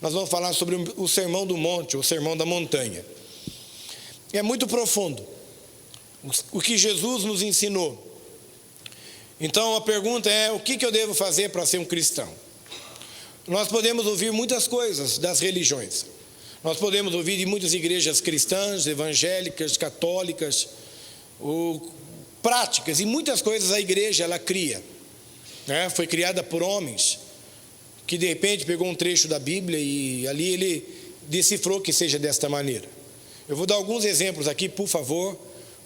nós vamos falar sobre o Sermão do Monte, o Sermão da Montanha. É muito profundo o que Jesus nos ensinou. Então a pergunta é: o que eu devo fazer para ser um cristão? Nós podemos ouvir muitas coisas das religiões. Nós podemos ouvir de muitas igrejas cristãs, evangélicas, católicas, práticas, e muitas coisas a igreja ela cria, né? Foi criada por homens que de repente pegou um trecho da Bíblia e ali ele decifrou que seja desta maneira. Eu vou dar alguns exemplos aqui, por favor,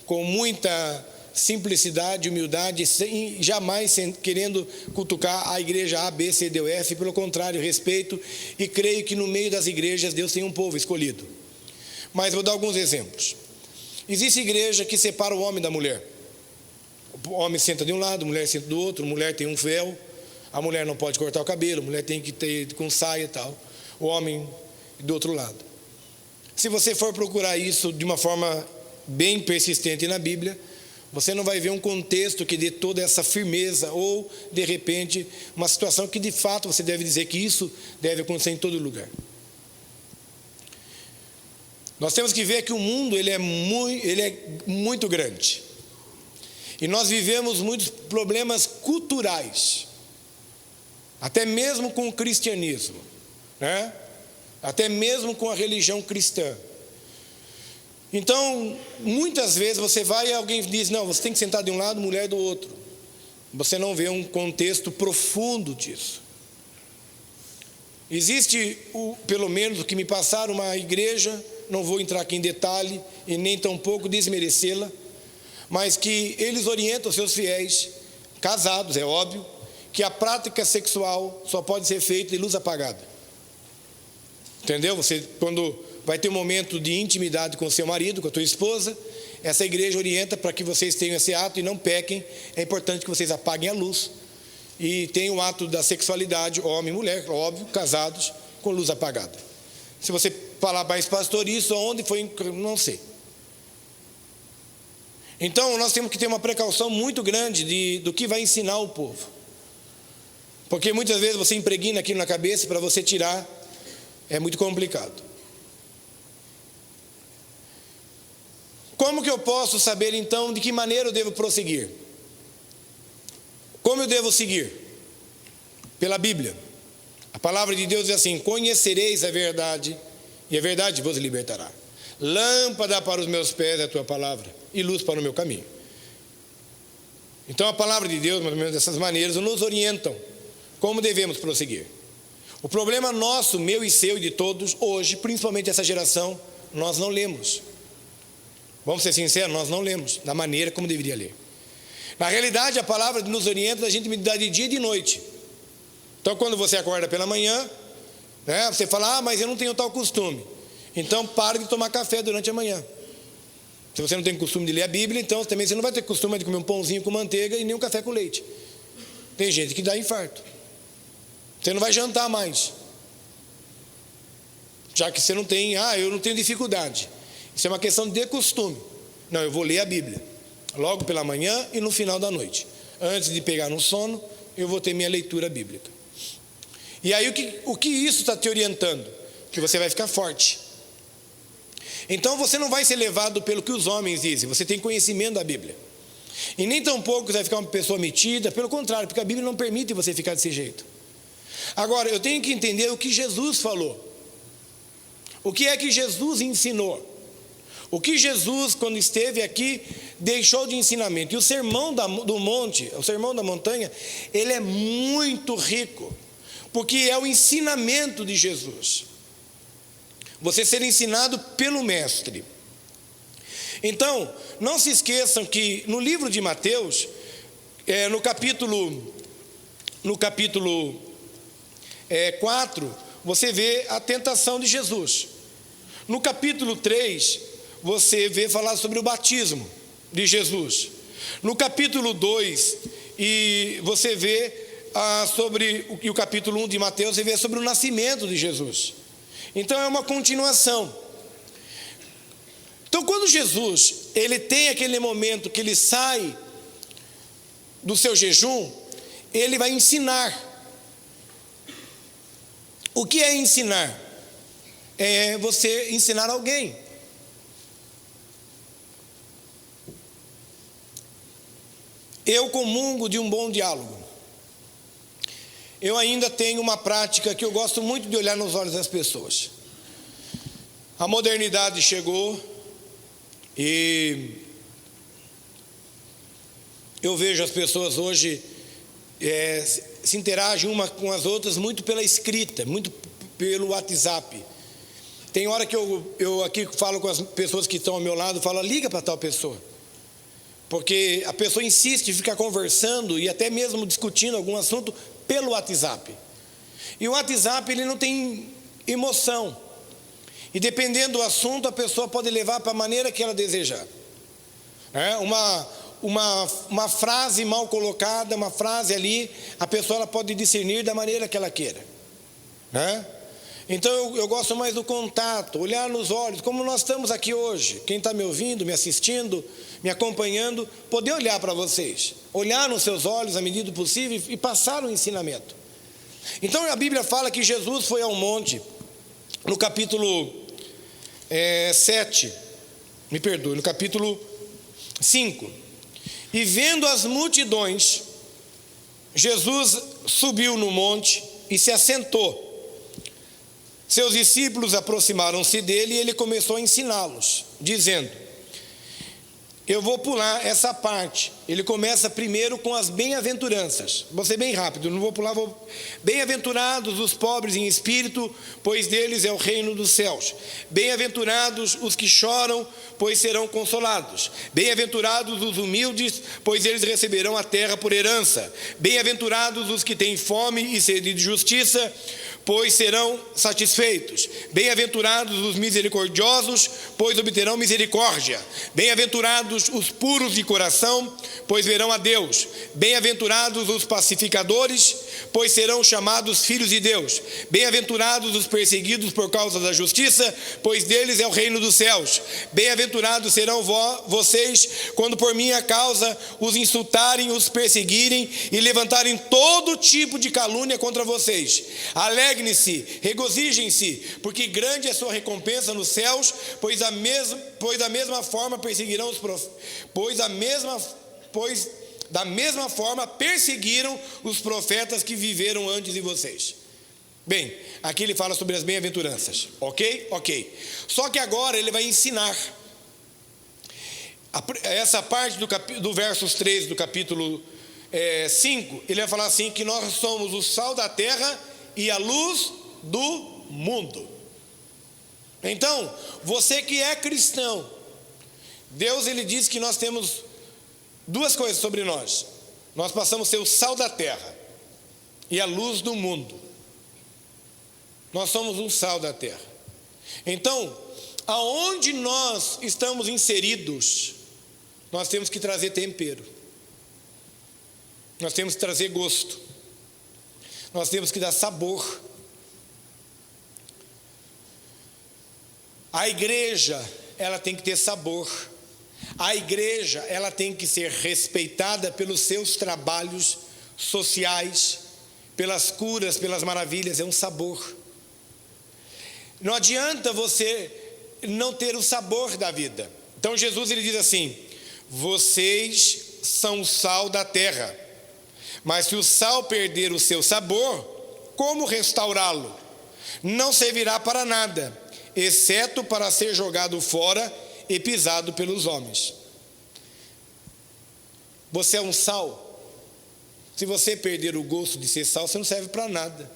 com muita simplicidade, humildade, sem jamais querendo cutucar a igreja A, B, C, D ou F. Pelo contrário, respeito e creio que no meio das igrejas Deus tem um povo escolhido. Mas vou dar alguns exemplos. Existe igreja que separa o homem da mulher. O homem senta de um lado, a mulher senta do outro, a mulher tem um véu, a mulher não pode cortar o cabelo, a mulher tem que ter com saia e tal, o homem do outro lado. Se você for procurar isso de uma forma bem persistente na Bíblia, você não vai ver um contexto que dê toda essa firmeza, ou de repente uma situação que de fato você deve dizer que isso deve acontecer em todo lugar. Nós temos que ver que o mundo ele é muito grande, e nós vivemos muitos problemas culturais, até mesmo com o cristianismo, né? Até mesmo com a religião cristã. Então, muitas vezes você vai e alguém diz: não, você tem que sentar de um lado, mulher do outro. Você não vê um contexto profundo disso. Existe, pelo menos o que me passaram, uma igreja, não vou entrar aqui em detalhe e nem tampouco desmerecê-la, mas que eles orientam seus fiéis, casados, é óbvio, que a prática sexual só pode ser feita de luz apagada. Entendeu? Você, quando vai ter um momento de intimidade com o seu marido, com a tua esposa, essa igreja orienta para que vocês tenham esse ato e não pequem. É importante que vocês apaguem a luz e tenham o ato da sexualidade, homem e mulher, óbvio, casados, com luz apagada. Se você falar mais, pastor, isso onde foi, não sei. Então nós temos que ter uma precaução muito grande do que vai ensinar o povo, porque muitas vezes você impregna aquilo na cabeça, para você tirar é muito complicado. Como que eu posso saber então de que maneira eu devo prosseguir? Como eu devo seguir? Pela Bíblia. A palavra de Deus diz assim: conhecereis a verdade, e a verdade vos libertará. Lâmpada para os meus pés é a tua palavra, e luz para o meu caminho. Então a palavra de Deus, mais ou menos dessas maneiras, nos orientam como devemos prosseguir. O problema nosso, meu e seu e de todos, hoje, principalmente essa geração, nós não lemos. Vamos ser sinceros, nós não lemos da maneira como deveria ler. Na realidade, a palavra nos orienta a gente dá de dia e de noite. Então, quando você acorda pela manhã, né, você fala: mas eu não tenho tal costume. Então, pare de tomar café durante a manhã. Se você não tem costume de ler a Bíblia, então também você não vai ter costume de comer um pãozinho com manteiga e nem um café com leite. Tem gente que dá infarto. Você não vai jantar mais, já que você não tem, eu não tenho dificuldade. Isso é uma questão de costume. Não, eu vou ler a Bíblia logo pela manhã e no final da noite. Antes de pegar no sono, eu vou ter minha leitura bíblica. E aí o que isso está te orientando? Que você vai ficar forte. Então você não vai ser levado pelo que os homens dizem. Você tem conhecimento da Bíblia. E nem tampouco você vai ficar uma pessoa metida. Pelo contrário, porque a Bíblia não permite você ficar desse jeito. Agora, eu tenho que entender o que Jesus falou. O que é que Jesus ensinou? O que Jesus, quando esteve aqui, deixou de ensinamento. E o sermão do monte, o sermão da montanha, ele é muito rico, porque é o ensinamento de Jesus. Você ser ensinado pelo mestre. Então, não se esqueçam que no livro de Mateus, no capítulo 4, você vê a tentação de Jesus. No capítulo 3, você vê falar sobre o batismo de Jesus. No capítulo 2, e você vê sobre o capítulo 1 de Mateus, você vê sobre o nascimento de Jesus. Então é uma continuação. Então quando Jesus, ele tem aquele momento que ele sai do seu jejum, ele vai ensinar. O que é ensinar? é você ensinar alguém. Eu comungo de um bom diálogo. Eu ainda tenho uma prática que eu gosto muito de olhar nos olhos das pessoas. A modernidade chegou e eu vejo as pessoas hoje se interagem uma com as outras muito pela escrita, muito pelo WhatsApp. Tem hora que eu aqui falo com as pessoas que estão ao meu lado, falo, liga para tal pessoa. Porque a pessoa insiste em ficar conversando e até mesmo discutindo algum assunto pelo WhatsApp. E o WhatsApp, ele não tem emoção. E dependendo do assunto, a pessoa pode levar para a maneira que ela desejar. Uma frase mal colocada, uma frase ali, a pessoa ela pode discernir da maneira que ela queira. Então eu gosto mais do contato, olhar nos olhos, como nós estamos aqui hoje. Quem está me ouvindo, me assistindo, me acompanhando, poder olhar para vocês, olhar nos seus olhos à medida do possível e passar o ensinamento. Então a Bíblia fala que Jesus foi ao monte, no capítulo 7, me perdoe, no capítulo 5, e vendo as multidões, Jesus subiu no monte e se assentou. Seus discípulos aproximaram-se dele e ele começou a ensiná-los, dizendo, eu vou pular essa parte. Ele começa primeiro com as bem-aventuranças. Vou ser bem rápido, não vou pular. Bem-aventurados os pobres em espírito, pois deles é o reino dos céus. Bem-aventurados os que choram, pois serão consolados. Bem-aventurados os humildes, pois eles receberão a terra por herança. Bem-aventurados os que têm fome e sede de justiça, pois serão satisfeitos. Bem-aventurados os misericordiosos, pois obterão misericórdia. Bem-aventurados os puros de coração, pois verão a Deus. Bem-aventurados os pacificadores, pois serão chamados filhos de Deus. Bem-aventurados os perseguidos por causa da justiça, pois deles é o reino dos céus. Bem-aventurados serão vocês, quando por minha causa os insultarem, os perseguirem e levantarem todo tipo de calúnia contra vocês. Alegrem-se, regozijem-se, porque grande é sua recompensa nos céus, pois da mesma forma perseguiram da mesma forma perseguiram os profetas que viveram antes de vocês. Bem, aqui ele fala sobre as bem-aventuranças, ok? Ok. Só que agora ele vai ensinar. Essa parte do versos 3 do capítulo 5, ele vai falar assim, que nós somos o sal da terra e a luz do mundo. Então, você que é cristão, Deus ele diz que nós temos duas coisas sobre nós. Nós passamos a ser o sal da terra e a luz do mundo. Nós somos um sal da terra. Então, aonde nós estamos inseridos, nós temos que trazer tempero. Nós temos que trazer gosto. Nós temos que dar sabor. A igreja, ela tem que ter sabor. A igreja, ela tem que ser respeitada pelos seus trabalhos sociais, pelas curas, pelas maravilhas, é um sabor. Não adianta você não ter o sabor da vida. Então Jesus ele diz assim, vocês são o sal da terra, mas se o sal perder o seu sabor, como restaurá-lo? Não servirá para nada, exceto para ser jogado fora e pisado pelos homens. Você é um sal. Se você perder o gosto de ser sal, você não serve para nada.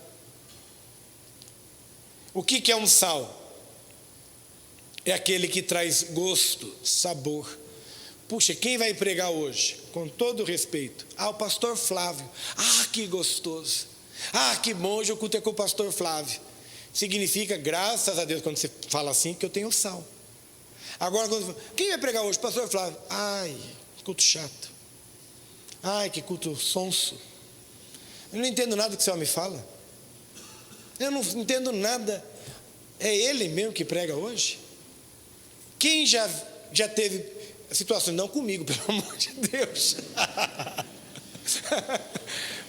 O que é um sal? É aquele que traz gosto, sabor. Puxa, quem vai pregar hoje? Com todo respeito. O pastor Flávio. Que gostoso. Que bom, hoje eu culto com o pastor Flávio. Significa, graças a Deus, quando você fala assim, que eu tenho sal. Agora, quem vai pregar hoje? Pastor Flávio. Culto chato. Que culto sonso. Eu não entendo nada que o senhor me fala. Eu não entendo nada. É ele mesmo que prega hoje? Quem já teve situações, não comigo, pelo amor de Deus.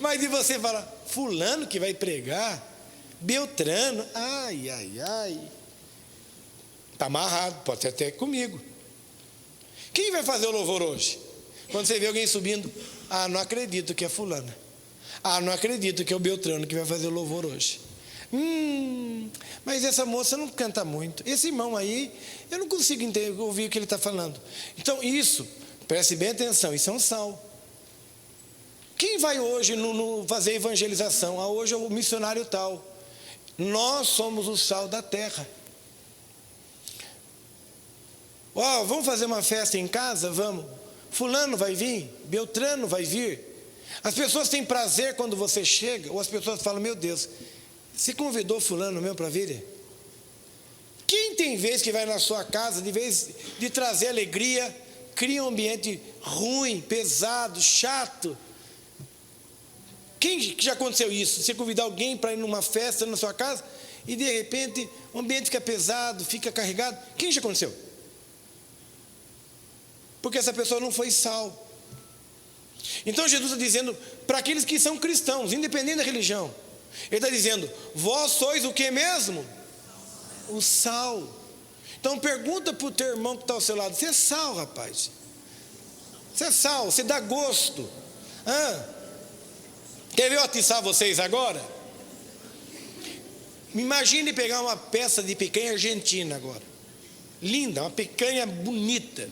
Mas e você fala, fulano que vai pregar, Beltrano, Está amarrado, pode ser até comigo. Quem vai fazer o louvor hoje? Quando você vê alguém subindo, não acredito que é fulana. Não acredito que é o Beltrano que vai fazer o louvor hoje. Mas essa moça não canta muito. Esse irmão aí, eu não consigo ouvir o que ele está falando. Então isso, preste bem atenção, isso é um sal. Quem vai hoje fazer evangelização? Hoje é o missionário tal. Nós somos o sal da terra. Vamos fazer uma festa em casa? Vamos. Fulano vai vir, Beltrano vai vir. As pessoas têm prazer quando você chega, ou as pessoas falam, meu Deus, você convidou fulano mesmo para vir? Quem tem vez que vai na sua casa, de vez de trazer alegria, cria um ambiente ruim, pesado, chato? Quem já aconteceu isso? Você convidar alguém para ir numa festa na sua casa e de repente o ambiente fica pesado, fica carregado? Quem já aconteceu? Porque essa pessoa não foi sal. Então Jesus está dizendo para aqueles que são cristãos, independente da religião, Ele está dizendo, vós sois o que mesmo? O sal. Então pergunta para o teu irmão que está ao seu lado, você é sal, rapaz? Você é sal, você dá gosto. Quer ver eu atiçar vocês agora? Imagine pegar uma peça de picanha argentina agora, linda, uma picanha bonita,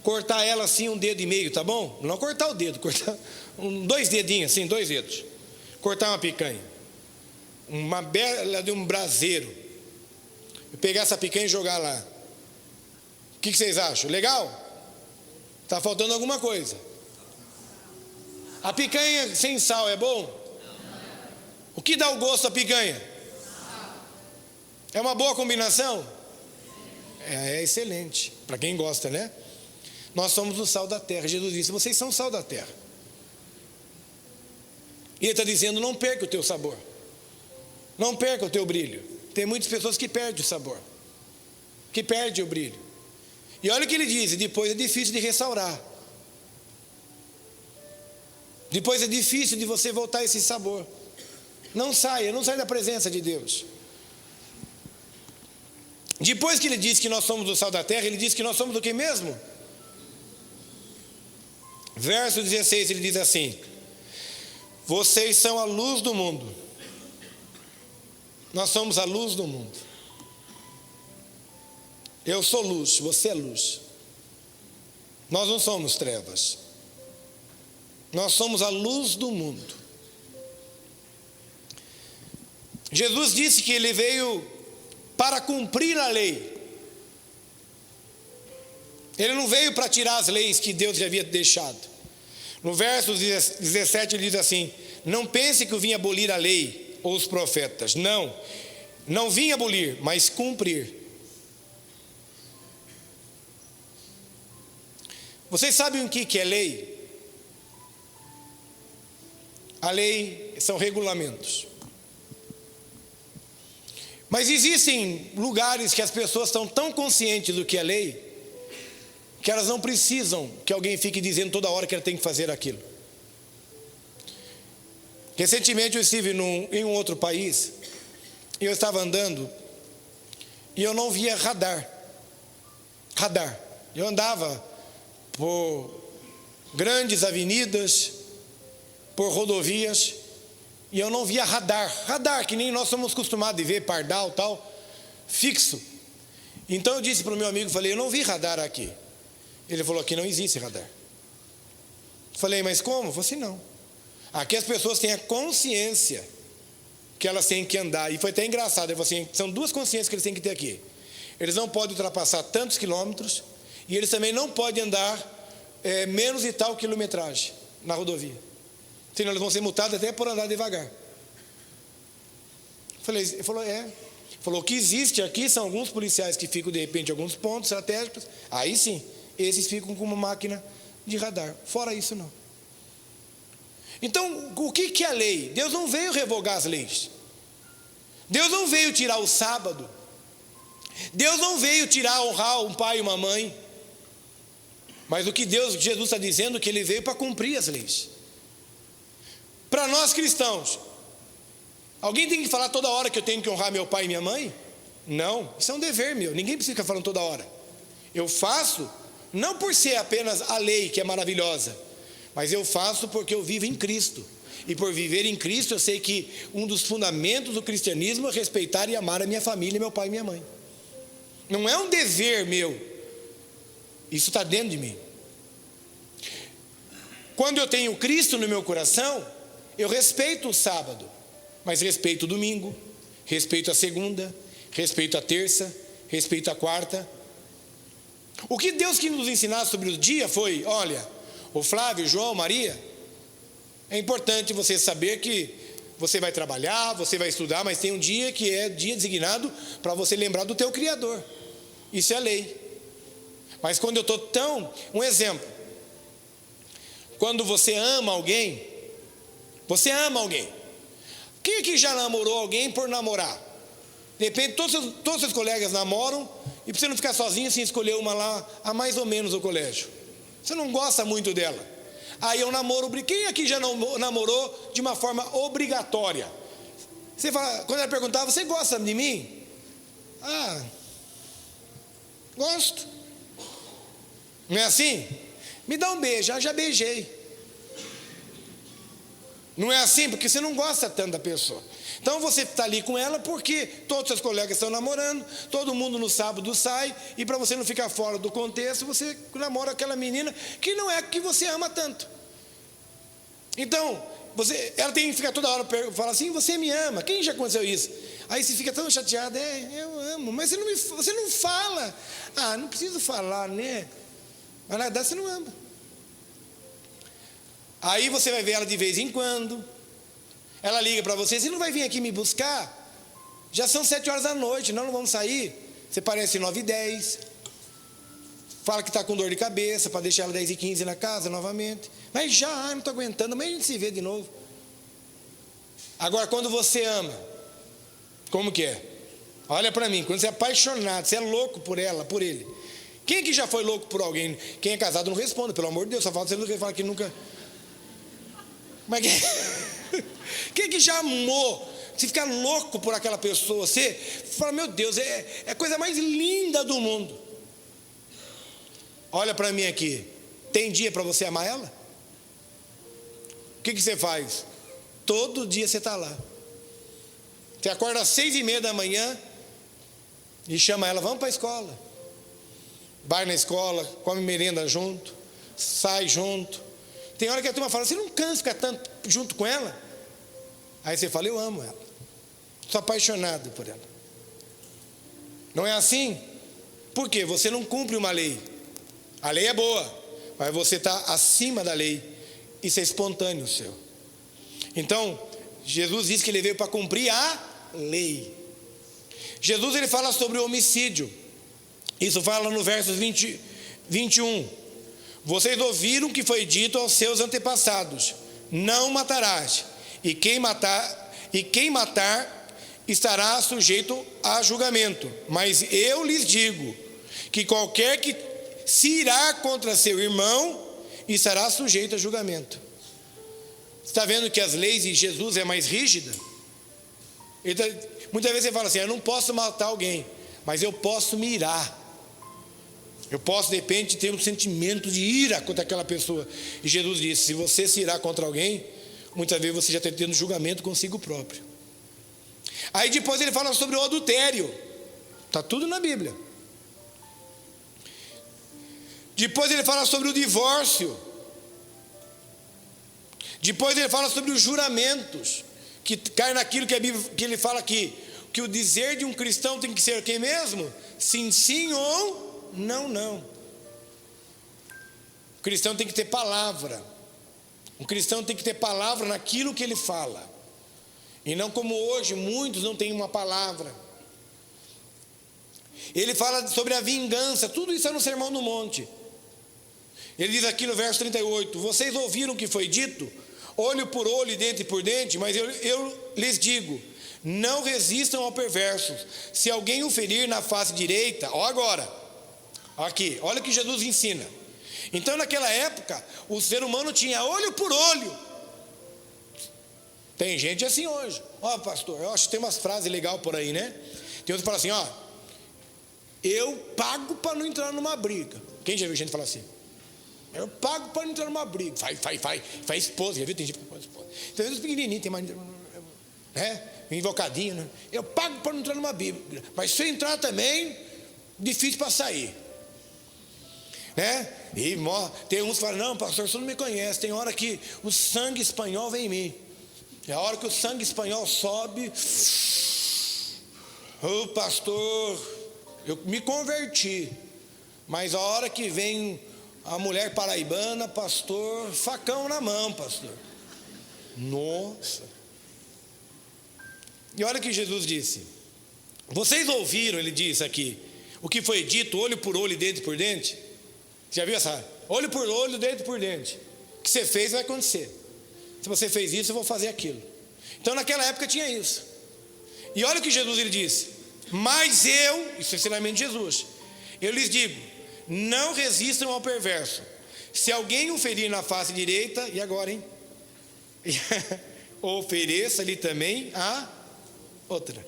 cortar ela assim 1,5 dedo, tá bom? Não cortar o dedo, cortar 2 dedinhos assim, 2 dedos. Cortar uma picanha, uma bela de um braseiro, pegar essa picanha e jogar lá. O que vocês acham? Legal? Está faltando alguma coisa. A picanha sem sal é bom? O que dá o gosto à picanha? É uma boa combinação? É excelente, para quem gosta, né? Nós somos o sal da terra. Jesus disse, vocês são o sal da terra. E Ele está dizendo, não perca o teu sabor. Não perca o teu brilho. Tem muitas pessoas que perdem o sabor, que perdem o brilho. E olha o que Ele diz, depois é difícil de restaurar. Depois é difícil de você voltar a esse sabor. Não saia da presença de Deus. Depois que Ele diz que nós somos o sal da terra, Ele diz que nós somos o que mesmo? Verso 16, Ele diz assim, vocês são a luz do mundo. Nós somos a luz do mundo. Eu sou luz, você é luz. Nós não somos trevas. Nós somos a luz do mundo. Jesus disse que Ele veio para cumprir a lei. Ele não veio para tirar as leis que Deus já havia deixado. No verso 17 ele diz assim, não pense que eu vim abolir a lei ou os profetas. Não vim abolir, mas cumprir. Vocês sabem o que é lei? A lei são regulamentos. Mas existem lugares que as pessoas estão tão conscientes do que é lei, que elas não precisam que alguém fique dizendo toda hora que ela tem que fazer aquilo. Recentemente eu estive em um outro país, e eu estava andando, e eu não via radar. Eu andava por grandes avenidas, por rodovias, e eu não via radar, que nem nós somos acostumados a ver, pardal, tal, fixo. Então eu disse para o meu amigo, falei, eu não vi radar aqui. Ele falou, aqui não existe radar. Falei, mas como? Eu falei assim, não. Aqui as pessoas têm a consciência que elas têm que andar, e foi até engraçado, ele falou assim, são 2 consciências que eles têm que ter aqui. Eles não podem ultrapassar tantos quilômetros, e eles também não podem andar menos de tal quilometragem na rodovia. Senão eles vão ser multados até por andar devagar. Ele falou, o que existe aqui são alguns policiais que ficam de repente em alguns pontos estratégicos, aí sim, esses ficam com uma máquina de radar, fora isso não. Então, o que é a lei? Deus não veio revogar as leis. Deus não veio tirar o sábado. Deus não veio honrar um pai e uma mãe. Mas o que Jesus está dizendo é que Ele veio para cumprir as leis. Para nós cristãos, alguém tem que falar toda hora que eu tenho que honrar meu pai e minha mãe? Não, isso é um dever meu, ninguém precisa ficar falando toda hora. Eu faço, não por ser apenas a lei que é maravilhosa, mas eu faço porque eu vivo em Cristo. E por viver em Cristo, eu sei que um dos fundamentos do cristianismo é respeitar e amar a minha família, meu pai e minha mãe. Não é um dever meu, isso está dentro de mim. Quando eu tenho Cristo no meu coração, eu respeito o sábado, mas respeito o domingo, respeito a segunda, respeito a terça, respeito a quarta. O que Deus quis nos ensinar sobre o dia foi, olha, o Flávio, João, Maria, é importante você saber que você vai trabalhar, você vai estudar, mas tem um dia que é dia designado para você lembrar do teu Criador. Isso é lei. Mas quando eu estou um exemplo, quando você ama alguém, quem aqui já namorou alguém por namorar? De repente todos os seus colegas namoram, e para você não ficar sozinho, assim, escolher uma lá, a mais ou menos no colégio. Você não gosta muito dela. Aí eu namoro, quem aqui já namorou de uma forma obrigatória? Você fala, quando ela perguntava, você gosta de mim? Ah, gosto. Não é assim? Me dá um beijo, já beijei. Não é assim, porque você não gosta tanto da pessoa. Então você está ali com ela porque todos os seus colegas estão namorando, todo mundo no sábado sai, e para você não ficar fora do contexto, você namora aquela menina que não é que você ama tanto. Então, ela tem que ficar toda hora falar assim, você me ama, quem já aconteceu isso? Aí você fica tão chateado, eu amo, mas você não fala. Ah, não preciso falar, né? Mas na verdade você não ama. Aí você vai ver ela de vez em quando, ela liga para você não vai vir aqui me buscar? Já são 7 horas da noite, nós não vamos sair. Você parece 9h10, fala que está com dor de cabeça, para deixar ela 10h15 na casa novamente. Mas não estou aguentando, amanhã a gente se vê de novo. Agora, quando você ama, como que é? Olha para mim, quando você é apaixonado, você é louco por ela, por ele. Quem aqui já foi louco por alguém? Quem é casado não responde, pelo amor de Deus, só fala você fala que nunca. Mas quem que já amou? Você fica louco por aquela pessoa, você fala, meu Deus, é a coisa mais linda do mundo. Olha para mim aqui, tem dia para você amar ela? O que você faz? Todo dia você está lá. Você acorda às 6h30 da manhã e chama ela, vamos para a escola. Vai na escola, come merenda junto, sai junto. Tem hora que a turma fala, você não cansa de ficar tanto junto com ela? Aí você fala, eu amo ela, sou apaixonado por ela. Não é assim? Por quê? Você não cumpre uma lei. A lei é boa, mas você está acima da lei. Isso é espontâneo seu. Então, Jesus disse que ele veio para cumprir a lei. Jesus ele fala sobre o homicídio. Isso fala no verso 21. Vocês ouviram que foi dito aos seus antepassados: não matarás, e quem matar estará sujeito a julgamento. Mas eu lhes digo que qualquer que se irá contra seu irmão estará sujeito a julgamento. Está vendo que as leis de Jesus é mais rígida? Muitas vezes você fala assim, eu não posso matar alguém, mas eu posso me irar. Eu posso, de repente, ter um sentimento de ira contra aquela pessoa. E Jesus disse, se você se irá contra alguém, muitas vezes você já está tendo julgamento consigo próprio. Aí depois ele fala sobre o adultério. Está tudo na Bíblia. Depois ele fala sobre o divórcio. Depois ele fala sobre os juramentos, que cai naquilo que a Bíblia, que ele fala aqui, que o dizer de um cristão tem que ser o que mesmo? Sim, sim ou não, não. O cristão tem que ter palavra. O cristão tem que ter palavra naquilo que ele fala. E não como hoje, muitos não têm uma palavra. Ele fala sobre a vingança, tudo isso é no Sermão do Monte. Ele diz aqui no verso 38, vocês ouviram o que foi dito? Olho por olho e dente por dente, mas eu lhes digo, não resistam ao perverso. Se alguém o ferir na face direita, ó agora, aqui, olha o que Jesus ensina. Então naquela época, o ser humano tinha olho por olho. Tem gente assim hoje. Ó, pastor, eu acho que tem umas frases legais por aí, né? Tem outro que fala assim, ó, eu pago para não entrar numa briga. Quem já viu gente falar assim? Eu pago para não entrar numa briga. Faz esposa, já viu? Tem gente que faz esposa. Tem vezes pequenininho, tem mais, né? Invocadinho, né? Eu pago para não entrar numa briga. Mas se eu entrar também, difícil para sair. Né? E tem uns que falam, não, pastor, você não me conhece. Tem hora que o sangue espanhol vem em mim. É a hora que o sangue espanhol sobe. Ô pastor, eu me converti. Mas a hora que vem a mulher paraibana, pastor, facão na mão, pastor. Nossa. E olha o que Jesus disse. Vocês ouviram, ele disse aqui, o que foi dito, olho por olho e dente por dente? Já viu essa? Olho por olho, dente por dente. O que você fez vai acontecer. Se você fez isso, eu vou fazer aquilo. Então naquela época tinha isso. E olha o que Jesus ele disse. Mas eu, isso é ensinamento de Jesus, eu lhes digo, não resistam ao perverso. Se alguém o ferir na face direita, e agora, hein? Ofereça-lhe também a outra.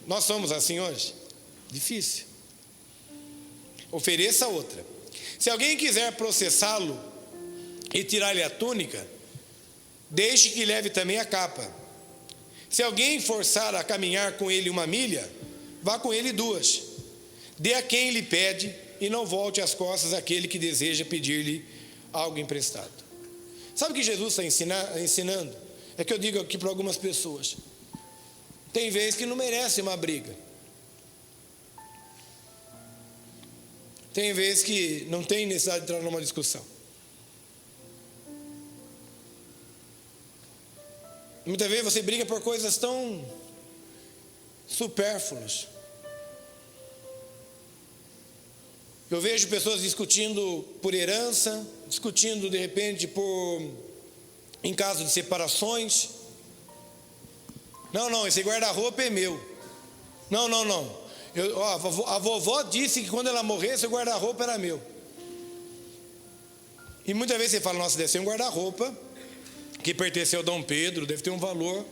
Nós somos assim hoje? Difícil. Ofereça a outra. Se alguém quiser processá-lo e tirar-lhe a túnica, deixe que leve também a capa. Se alguém forçar a caminhar com ele 1 milha, vá com ele 2. Dê a quem lhe pede e não volte as costas àquele que deseja pedir-lhe algo emprestado. Sabe o que Jesus está ensinando? É que eu digo aqui para algumas pessoas. Tem vezes que não merece uma briga. Tem vezes que não tem necessidade de entrar numa discussão. Muitas vezes você briga por coisas tão supérfluas. Eu vejo pessoas discutindo por herança, discutindo de repente em caso de separações. Não, esse guarda-roupa é meu. Não. A vovó disse que quando ela morresse o guarda-roupa era meu. E muitas vezes você fala, nossa, deve ser um guarda-roupa que pertenceu a Dom Pedro, deve ter um valor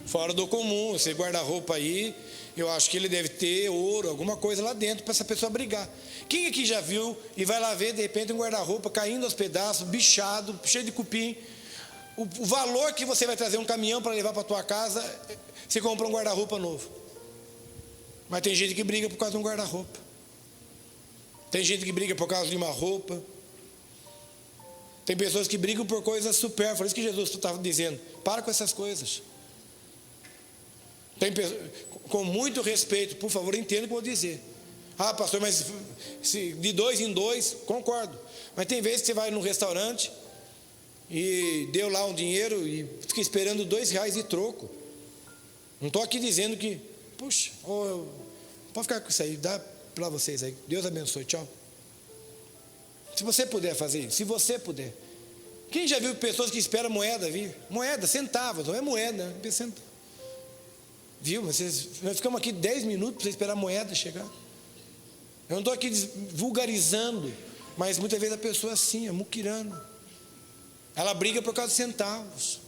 fora do comum. Esse guarda-roupa aí, eu acho que ele deve ter ouro, alguma coisa lá dentro para essa pessoa brigar. Quem aqui já viu e vai lá ver de repente um guarda-roupa caindo aos pedaços, bichado, cheio de cupim? O valor que você vai trazer um caminhão para levar para a tua casa, você compra um guarda-roupa novo. Mas tem gente que briga por causa de um guarda-roupa. Tem gente que briga por causa de uma roupa. Tem pessoas que brigam por coisas supérfluas. Isso que Jesus estava dizendo. Para com essas coisas. Com muito respeito, por favor, entenda o que eu vou dizer. Ah, pastor, mas se de 2 em 2, concordo. Mas tem vezes que você vai num restaurante e deu lá um dinheiro e fica esperando R$2 de troco. Não estou aqui dizendo que, puxa, pode ficar com isso aí, dá para vocês aí. Deus abençoe, tchau. Se você puder fazer isso, se você puder. Quem já viu pessoas que esperam moeda vir? Moeda, centavos, não é moeda, né? Centavos. Viu? Nós ficamos aqui 10 minutos para você esperar a moeda chegar. Eu não estou aqui vulgarizando, mas muitas vezes a pessoa é assim, é muquirana. Ela briga por causa de centavos.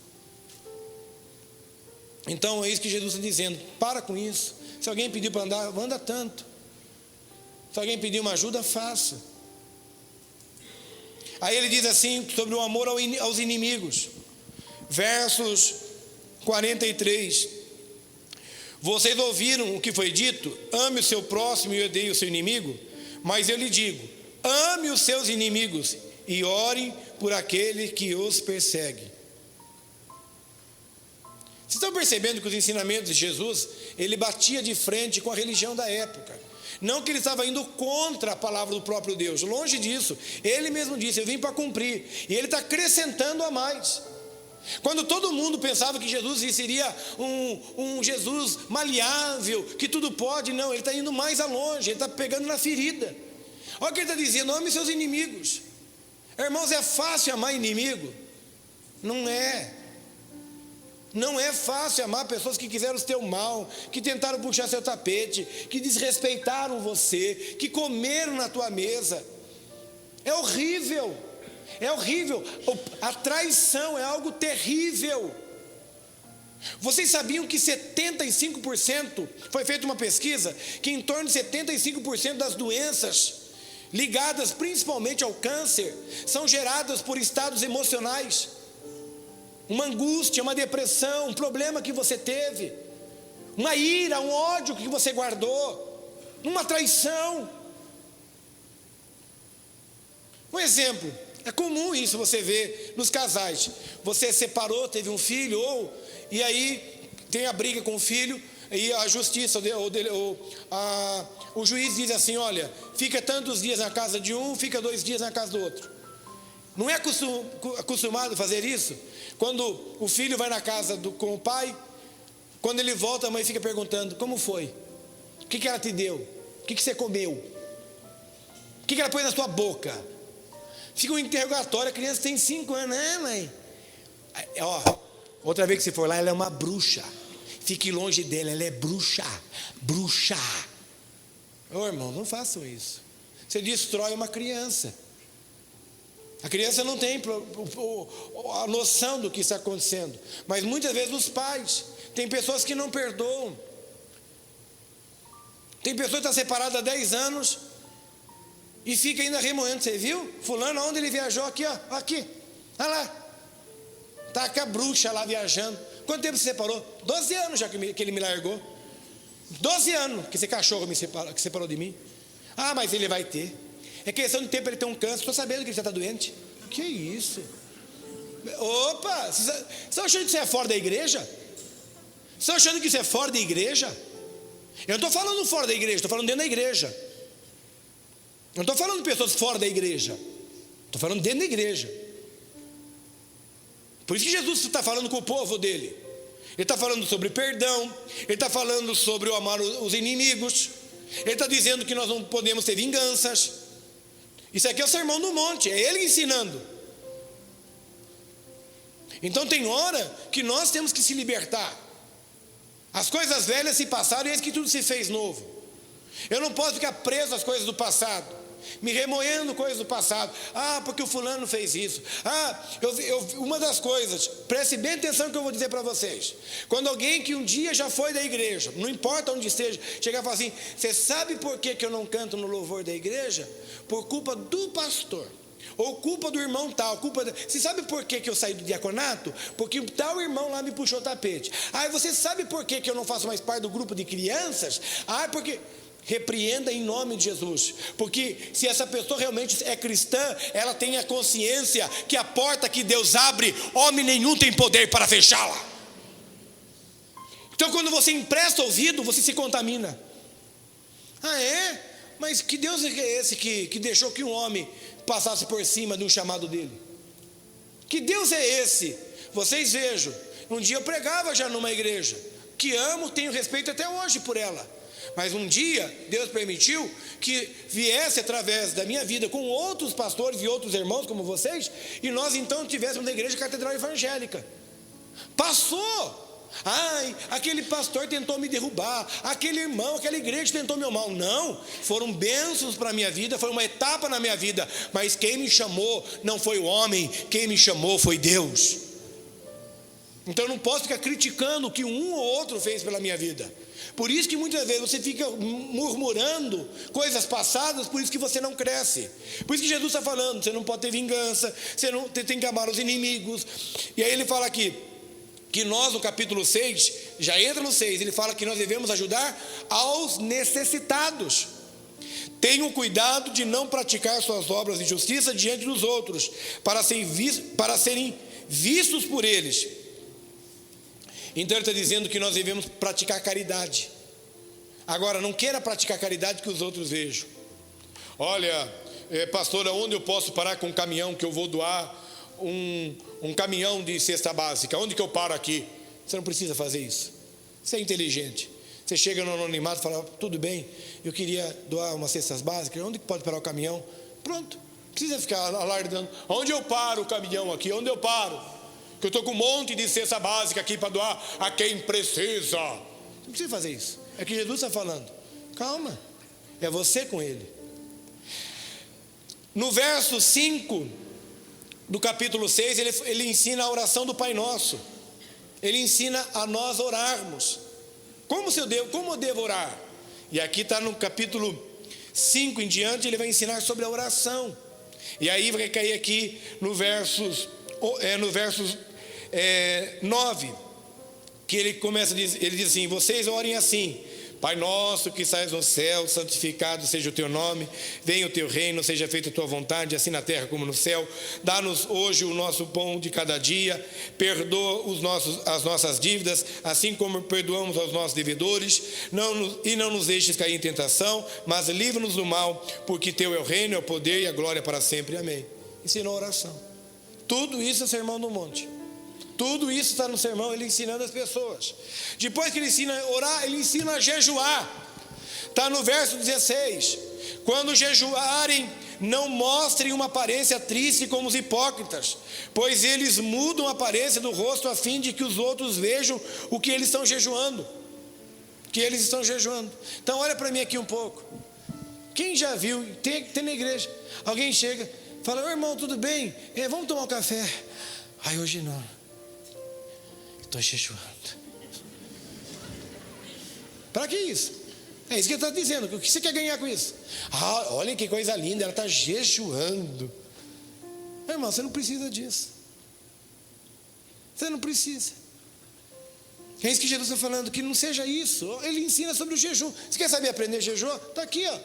Então é isso que Jesus está dizendo. Para com isso. Se alguém pedir para andar, anda tanto. Se alguém pedir uma ajuda, faça. Aí ele diz assim sobre o amor aos inimigos. Versos 43. Vocês ouviram o que foi dito? Ame o seu próximo e odeie o seu inimigo. Mas eu lhe digo, ame os seus inimigos e ore por aquele que os persegue. Vocês estão percebendo que os ensinamentos de Jesus, ele batia de frente com a religião da época. Não que ele estava indo contra a palavra do próprio Deus, longe disso. Ele mesmo disse, eu vim para cumprir. E ele está acrescentando a mais. Quando todo mundo pensava que Jesus seria um Jesus maleável, que tudo pode, não, ele está indo mais longe, ele está pegando na ferida. Olha o que ele está dizendo, ame seus inimigos. Irmãos, é fácil amar inimigo? Não é. Não é fácil amar pessoas que quiseram o teu mal, que tentaram puxar seu tapete, que desrespeitaram você, que comeram na tua mesa. É horrível. É horrível. A traição é algo terrível. Vocês sabiam que 75%, foi feita uma pesquisa, que em torno de 75% das doenças ligadas principalmente ao câncer são geradas por estados emocionais? Uma angústia, uma depressão, um problema que você teve, uma ira, um ódio que você guardou, uma traição. Um exemplo, é comum isso você ver nos casais. Você separou, teve um filho, e aí tem a briga com o filho, e a justiça, o juiz diz assim: olha, fica tantos dias na casa de um, fica 2 dias na casa do outro. Não é acostumado a fazer isso? Quando o filho vai na casa com o pai, quando ele volta, a mãe fica perguntando: como foi? O que ela te deu? O que você comeu? O que ela pôs na sua boca? Fica um interrogatório. A criança tem 5 anos, né, mãe? Outra vez que você for lá, ela é uma bruxa. Fique longe dela, ela é bruxa. Bruxa. Irmão, não façam isso. Você destrói uma criança. A criança não tem a noção do que está acontecendo. Mas muitas vezes os pais, tem pessoas que não perdoam. Tem pessoa que está separada há 10 anos e fica ainda remoendo. Você viu? Fulano, onde ele viajou? Aqui, ó, aqui. Olha lá. Está com a bruxa lá viajando. Quanto tempo você separou? 12 anos já que ele me largou. 12 anos que esse cachorro que separou de mim. Ah, mas ele vai ter. É questão de tempo ele ter um câncer. Estou sabendo que ele já está doente. Que isso? Opa, vocês estão achando que isso é fora da igreja? Vocês estão achando que isso é fora da igreja? Eu não estou falando fora da igreja, estou falando dentro da igreja. Eu não estou falando de pessoas fora da igreja, estou falando dentro da igreja. Por isso que Jesus está falando com o povo dele. Ele está falando sobre perdão, ele está falando sobre o amar os inimigos, ele está dizendo que nós não podemos ter vinganças. Isso aqui é o sermão do monte, é ele ensinando. Então tem hora que nós temos que se libertar. As coisas velhas se passaram e eis que tudo se fez novo. Eu não posso ficar preso às coisas do passado, me remoendo coisas do passado. Ah, porque o fulano fez isso. Uma das coisas, preste bem atenção no que eu vou dizer para vocês. Quando alguém que um dia já foi da igreja, não importa onde esteja, chegar e falar assim: você sabe por que eu não canto no louvor da igreja? Por culpa do pastor, ou culpa do irmão tal, Você sabe por que eu saí do diaconato? Porque tal irmão lá me puxou o tapete. Você sabe por que eu não faço mais parte do grupo de crianças? Porque... Repreenda em nome de Jesus, porque se essa pessoa realmente é cristã, ela tem a consciência que a porta que Deus abre, homem nenhum tem poder para fechá-la. Então quando você empresta ouvido, você se contamina. Mas que Deus é esse que deixou que um homem passasse por cima de um chamado dele? Que Deus é esse? Vocês vejam, um dia eu pregava já numa igreja, que amo, tenho respeito até hoje por ela. Mas um dia Deus permitiu que viesse através da minha vida com outros pastores e outros irmãos como vocês, e nós então tivéssemos na igreja catedral evangélica. Passou. Aquele pastor tentou me derrubar, aquele irmão, aquela igreja tentou meu mal. Não, foram bênçãos para a minha vida, foi uma etapa na minha vida. Mas quem me chamou não foi o homem, quem me chamou foi Deus. Então eu não posso ficar criticando o que um ou outro fez pela minha vida. Por isso que muitas vezes você fica murmurando coisas passadas, por isso que você não cresce. Por isso que Jesus está falando: você não pode ter vingança, você tem que amar os inimigos. E aí ele fala aqui, que nós no capítulo 6, já entra no 6, ele fala que nós devemos ajudar aos necessitados. Tenham cuidado de não praticar suas obras de justiça diante dos outros, para serem vistos por eles. Então ele está dizendo que nós devemos praticar caridade. Agora, não queira praticar caridade que os outros vejam. Olha, pastor, aonde eu posso parar com um caminhão que eu vou doar um caminhão de cesta básica? Onde que eu paro aqui? Você não precisa fazer isso. Você é inteligente. Você chega no anonimato e fala: tudo bem, eu queria doar umas cestas básicas. Onde que pode parar o caminhão? Pronto. Não precisa ficar alardeando: onde eu paro o caminhão aqui? Onde eu paro? Que eu estou com um monte de cesta básica aqui para doar a quem precisa. Não precisa fazer isso. É que Jesus está falando. Calma. É você com ele. No verso 5, do capítulo 6, ele ensina a oração do Pai Nosso. Ele ensina a nós orarmos. Como eu devo orar? E aqui está no capítulo 5 em diante, ele vai ensinar sobre a oração. E aí vai cair aqui no versos 9, que ele começa a dizer, ele diz assim: vocês orem assim: Pai nosso que estás no céu, santificado seja o teu nome, venha o teu reino, seja feita a tua vontade, assim na terra como no céu. Dá-nos hoje o nosso pão de cada dia, perdoa as nossas dívidas, assim como perdoamos aos nossos devedores, e não nos deixes cair em tentação, mas livra-nos do mal, porque teu é o reino, é o poder e a glória para sempre. Amém. Ensinou a oração. Tudo isso é Sermão do Monte. Tudo isso está no sermão, ele ensinando as pessoas. Depois que ele ensina a orar, ele ensina a jejuar. Está no verso 16: quando jejuarem, não mostrem uma aparência triste como os hipócritas, pois eles mudam a aparência do rosto a fim de que os outros vejam o que eles estão jejuando. Então olha para mim aqui um pouco. Quem já viu, tem na igreja, alguém chega, fala: ô irmão, tudo bem? Vamos tomar um café. Ai, hoje não, estou jejuando. Para que isso? É isso que ele está dizendo. O que você quer ganhar com isso? Olha que coisa linda, ela está jejuando. Irmão, você não precisa disso. Você não precisa. É isso que Jesus está falando, que não seja isso. Ele ensina sobre o jejum. Você quer saber aprender a jejuar? Está aqui, ó.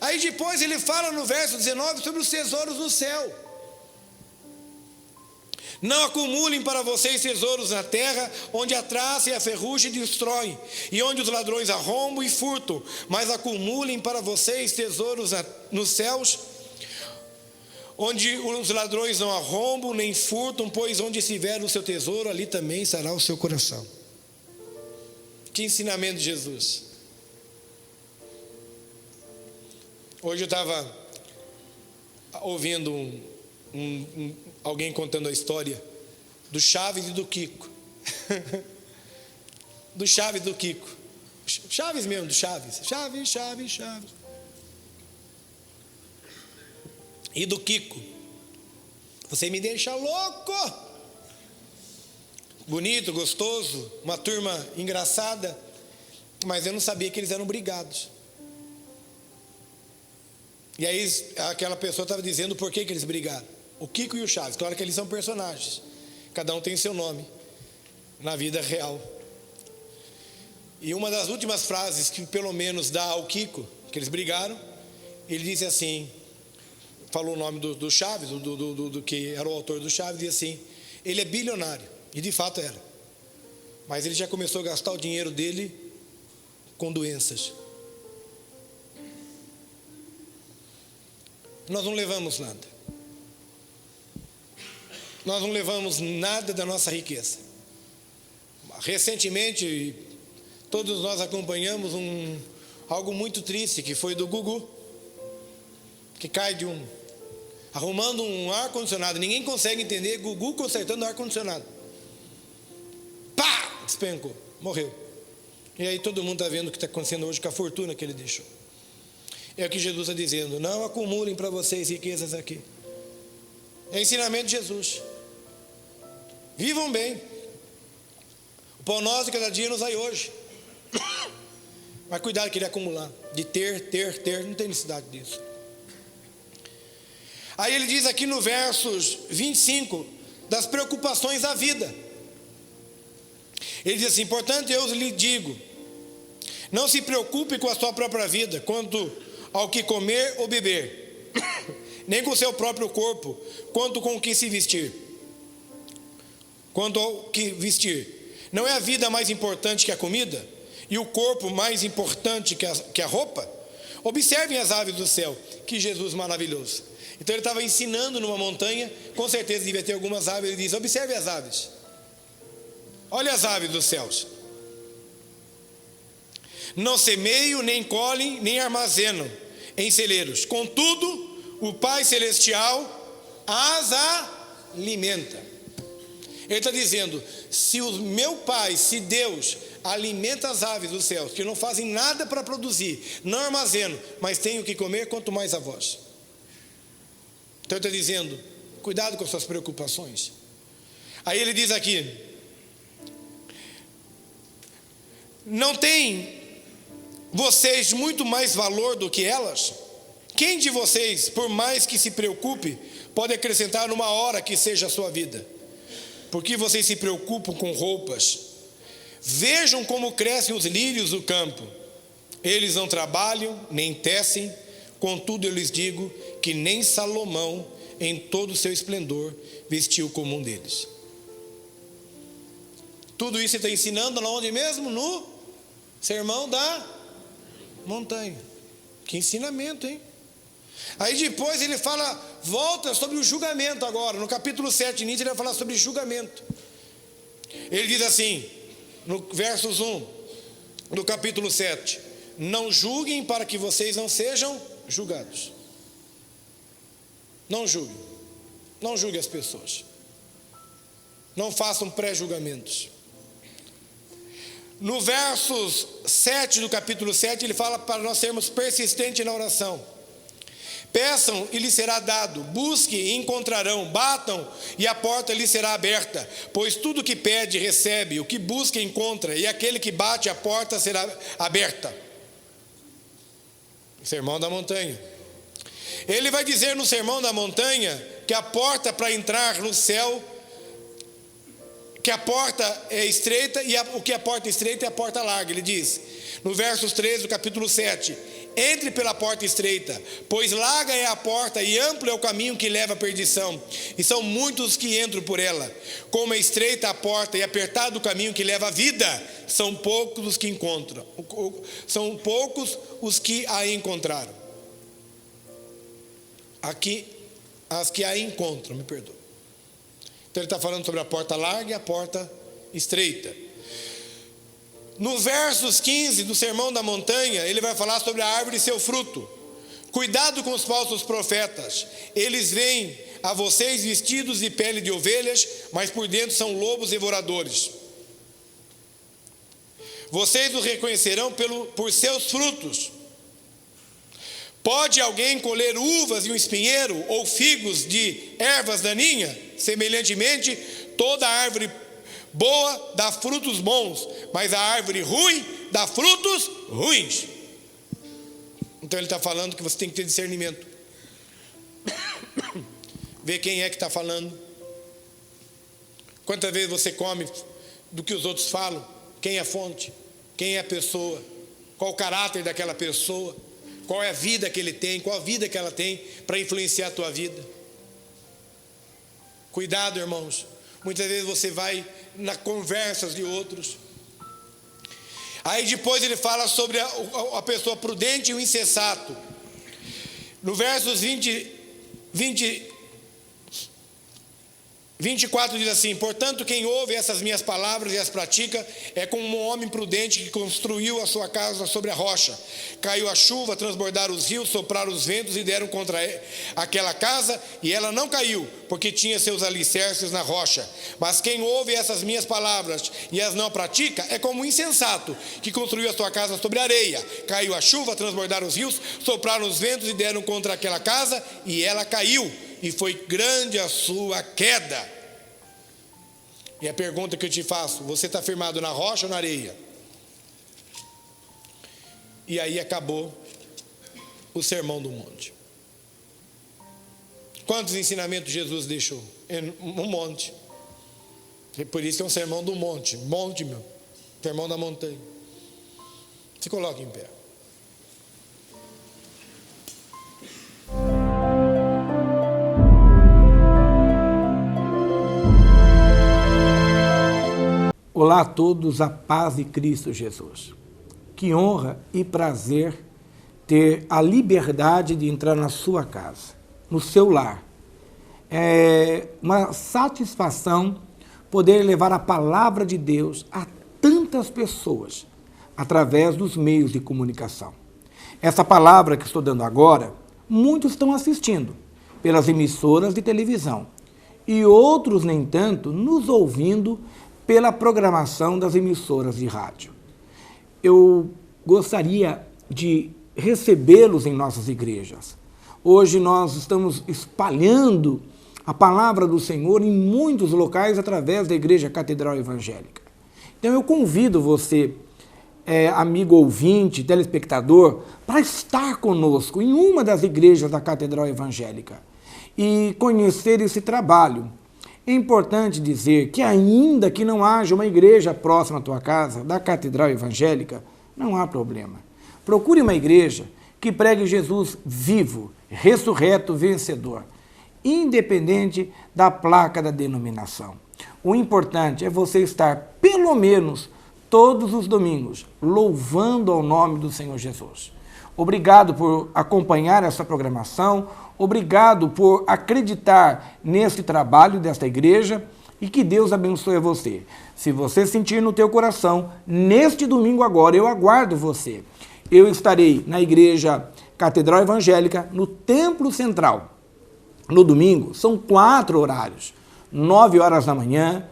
Aí depois ele fala no verso 19 sobre os tesouros no céu. Não acumulem para vocês tesouros na terra, onde a traça e a ferrugem destroem, e onde os ladrões arrombam e furtam, mas acumulem para vocês tesouros nos céus, onde os ladrões não arrombam nem furtam, pois onde estiver o seu tesouro, ali também estará o seu coração. Que ensinamento de Jesus. Hoje eu estava ouvindo alguém contando a história do Chaves e do Kiko. Do Chaves e do Kiko. Chaves mesmo, do Chaves. Chaves. E do Kiko. Você me deixa louco. Bonito, gostoso, uma turma engraçada. Mas eu não sabia que eles eram brigados. E aí aquela pessoa estava dizendo por que eles brigaram. O Kiko e o Chaves, claro que eles são personagens. Cada um tem seu nome na vida real. E uma das últimas frases que pelo menos dá ao Kiko, que eles brigaram, ele disse assim, falou o nome do Chaves, do que era o autor do Chaves, disse assim: ele é bilionário, e de fato era. Mas ele já começou a gastar o dinheiro dele com doenças. Nós não levamos nada. Nós não levamos nada da nossa riqueza. Recentemente, todos nós acompanhamos algo muito triste, que foi do Gugu, que cai arrumando um ar-condicionado. Ninguém consegue entender. Gugu consertando o ar-condicionado. Pá! Despencou, morreu. E aí todo mundo está vendo o que está acontecendo hoje com a fortuna que ele deixou. É o que Jesus está dizendo: não acumulem para vocês riquezas aqui. É ensinamento de Jesus. Vivam bem. O pão nosso de cada dia nos dai hoje. Mas cuidado que ele acumular. De ter, não tem necessidade disso. Aí ele diz aqui no versos 25, das preocupações da vida. Ele diz assim: portanto eu lhe digo, não se preocupe com a sua própria vida, quanto ao que comer ou beber, nem com o seu próprio corpo, quanto com o que se vestir. Quanto ao que vestir, não é a vida mais importante que a comida? E o corpo mais importante que a roupa? Observem as aves do céu. Que Jesus maravilhoso. Então ele estava ensinando numa montanha, com certeza devia ter algumas aves. Ele diz: observe as aves. Olha as aves dos céus. Não semeiam, nem colhem, nem armazenam em celeiros. Contudo, o Pai Celestial as alimenta. Ele está dizendo: se o meu Pai, se Deus alimenta as aves dos céus, que não fazem nada para produzir, não armazenam, mas têm o que comer, quanto mais a vós. Então ele está dizendo: Cuidado com as suas preocupações. Aí ele diz aqui: não tem vocês muito mais valor do que elas? Quem de vocês, por mais que se preocupe, pode acrescentar numa hora que seja a sua vida? Por que vocês se preocupam com roupas? Vejam como crescem os lírios do campo. Eles não trabalham, nem tecem. Contudo, eu lhes digo que nem Salomão, em todo o seu esplendor, vestiu como um deles. Tudo isso ele está ensinando onde mesmo? No Sermão da Montanha. Que ensinamento, hein? Aí depois ele volta sobre o julgamento agora. No capítulo 7, início, ele vai falar sobre julgamento. Ele diz assim, no versos 1 do capítulo 7: não julguem para que vocês não sejam julgados. Não julguem. Não julguem as pessoas. Não façam pré-julgamentos. No versos 7 do capítulo 7, ele fala para nós sermos persistentes na oração. Peçam e lhes será dado, busquem e encontrarão, batam e a porta lhes será aberta, pois tudo que pede recebe, o que busca encontra, e aquele que bate a porta será aberta. Sermão da Montanha. Ele vai dizer no Sermão da Montanha que a porta para entrar no céu, que a porta é estreita, e o que a porta estreita é a porta larga. Ele diz, no versos 13 do capítulo 7, entre pela porta estreita, pois larga é a porta e amplo é o caminho que leva à perdição, e são muitos que entram por ela. Como é estreita a porta e apertado o caminho que leva à vida, são poucos os que encontram, são poucos os que a encontraram. Aqui, as que a encontram, me perdoa. Então ele está falando sobre a porta larga e a porta estreita. No versos 15 do Sermão da Montanha, ele vai falar sobre a árvore e seu fruto. Cuidado com os falsos profetas. Eles vêm a vocês vestidos de pele de ovelhas, mas por dentro são lobos devoradores. Vocês os reconhecerão por seus frutos. Pode alguém colher uvas de um espinheiro ou figos de ervas daninhas? Semelhantemente, toda árvore boa dá frutos bons, mas a árvore ruim dá frutos ruins. Então ele está falando que você tem que ter discernimento. Ver quem é que está falando. Quantas vezes você come do que os outros falam? Quem é a fonte? Quem é a pessoa? Qual o caráter daquela pessoa? Qual é a vida que ele tem? Qual a vida que ela tem para influenciar a tua vida? Cuidado, irmãos. Muitas vezes você vai nas conversas de outros. Aí depois ele fala sobre a pessoa prudente e o insensato. No versos 24 diz assim: portanto, quem ouve essas minhas palavras e as pratica é como um homem prudente que construiu a sua casa sobre a rocha. Caiu a chuva, transbordaram os rios, sopraram os ventos e deram contra aquela casa, e ela não caiu, porque tinha seus alicerces na rocha. Mas quem ouve essas minhas palavras e as não pratica é como um insensato que construiu a sua casa sobre areia. Caiu a chuva, transbordaram os rios, sopraram os ventos e deram contra aquela casa, e ela caiu. E foi grande a sua queda. E a pergunta que eu te faço: você está firmado na rocha ou na areia? E aí acabou o Sermão do Monte. Quantos ensinamentos Jesus deixou? Um monte. E por isso que é um sermão do monte. Monte, meu. Sermão da montanha. Se coloque em pé. Olá a todos, a paz de Cristo Jesus. Que honra e prazer ter a liberdade de entrar na sua casa, no seu lar. É uma satisfação poder levar a palavra de Deus a tantas pessoas através dos meios de comunicação. Essa palavra que estou dando agora, muitos estão assistindo pelas emissoras de televisão e outros, nem tanto, nos ouvindo pela programação das emissoras de rádio. Eu gostaria de recebê-los em nossas igrejas. Hoje nós estamos espalhando a palavra do Senhor em muitos locais através da Igreja Catedral Evangélica. Então eu convido você, amigo ouvinte, telespectador, para estar conosco em uma das igrejas da Catedral Evangélica e conhecer esse trabalho. É importante dizer que ainda que não haja uma igreja próxima à tua casa, da Catedral Evangélica, não há problema. Procure uma igreja que pregue Jesus vivo, ressurreto, vencedor, independente da placa da denominação. O importante é você estar, pelo menos, todos os domingos, louvando ao nome do Senhor Jesus. Obrigado por acompanhar essa programação, obrigado por acreditar nesse trabalho desta igreja e que Deus abençoe você. Se você sentir no teu coração, neste domingo agora, eu aguardo você. Eu estarei na Igreja Catedral Evangélica, no Templo Central. No domingo, são 4 horários. 9 horas da manhã,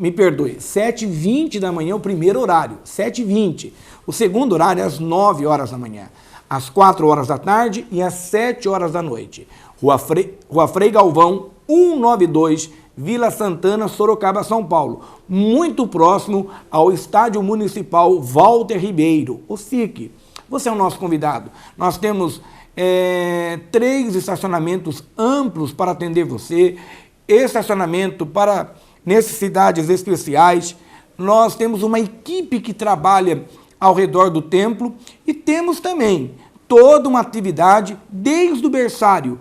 7h20 da manhã, o primeiro horário, 7h20. O segundo horário é às 9 horas da manhã, às 4 horas da tarde e às 7 horas da noite. Rua Frei Galvão, 192, Vila Santana, Sorocaba, São Paulo. Muito próximo ao Estádio Municipal Walter Ribeiro, o SIC. Você é o nosso convidado. Nós temos 3 estacionamentos amplos para atender você, estacionamento para necessidades especiais. Nós temos uma equipe que trabalha ao redor do templo e temos também toda uma atividade desde o berçário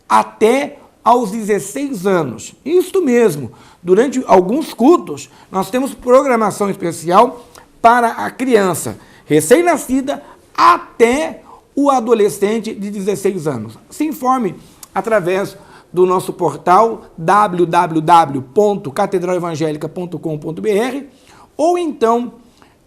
até aos 16 anos. Isso mesmo, durante alguns cultos nós temos programação especial para a criança recém-nascida até o adolescente de 16 anos. Se informe através do nosso portal www.catedralevangelica.com.br ou então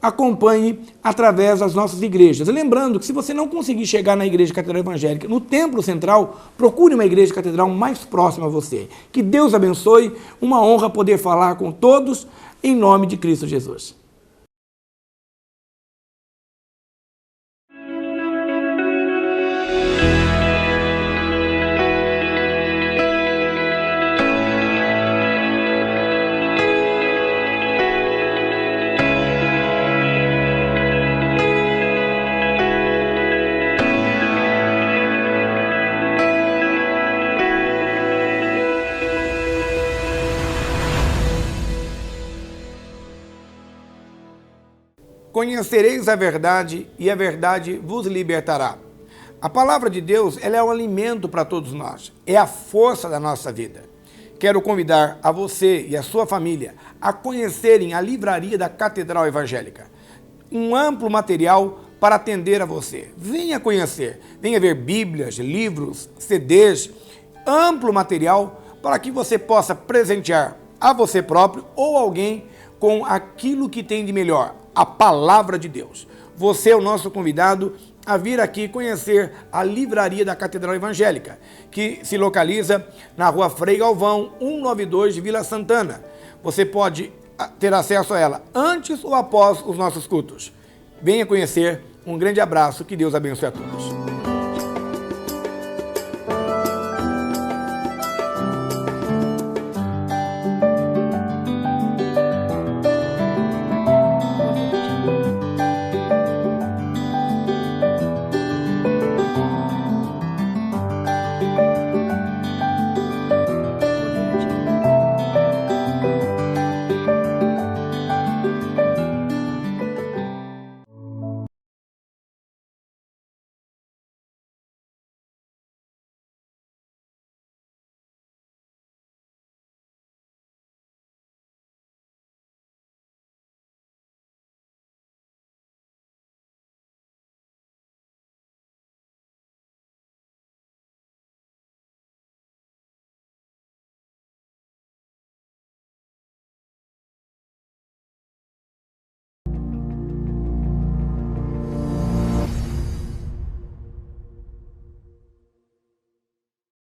acompanhe através das nossas igrejas. Lembrando que se você não conseguir chegar na Igreja Catedral Evangélica, no Templo Central, procure uma igreja catedral mais próxima a você. Que Deus abençoe, uma honra poder falar com todos, em nome de Cristo Jesus. Conhecereis a verdade e a verdade vos libertará. A palavra de Deus, ela é um alimento para todos nós, é a força da nossa vida. Quero convidar a você e a sua família a conhecerem a livraria da Catedral Evangélica. Um amplo material para atender a você. Venha conhecer, venha ver Bíblias, livros, CDs, amplo material para que você possa presentear a você próprio ou alguém com aquilo que tem de melhor, a palavra de Deus. Você é o nosso convidado a vir aqui conhecer a livraria da Catedral Evangélica, que se localiza na Rua Frei Galvão, 192, Vila Santana. Você pode ter acesso a ela antes ou após os nossos cultos. Venha conhecer. Um grande abraço, que Deus abençoe a todos.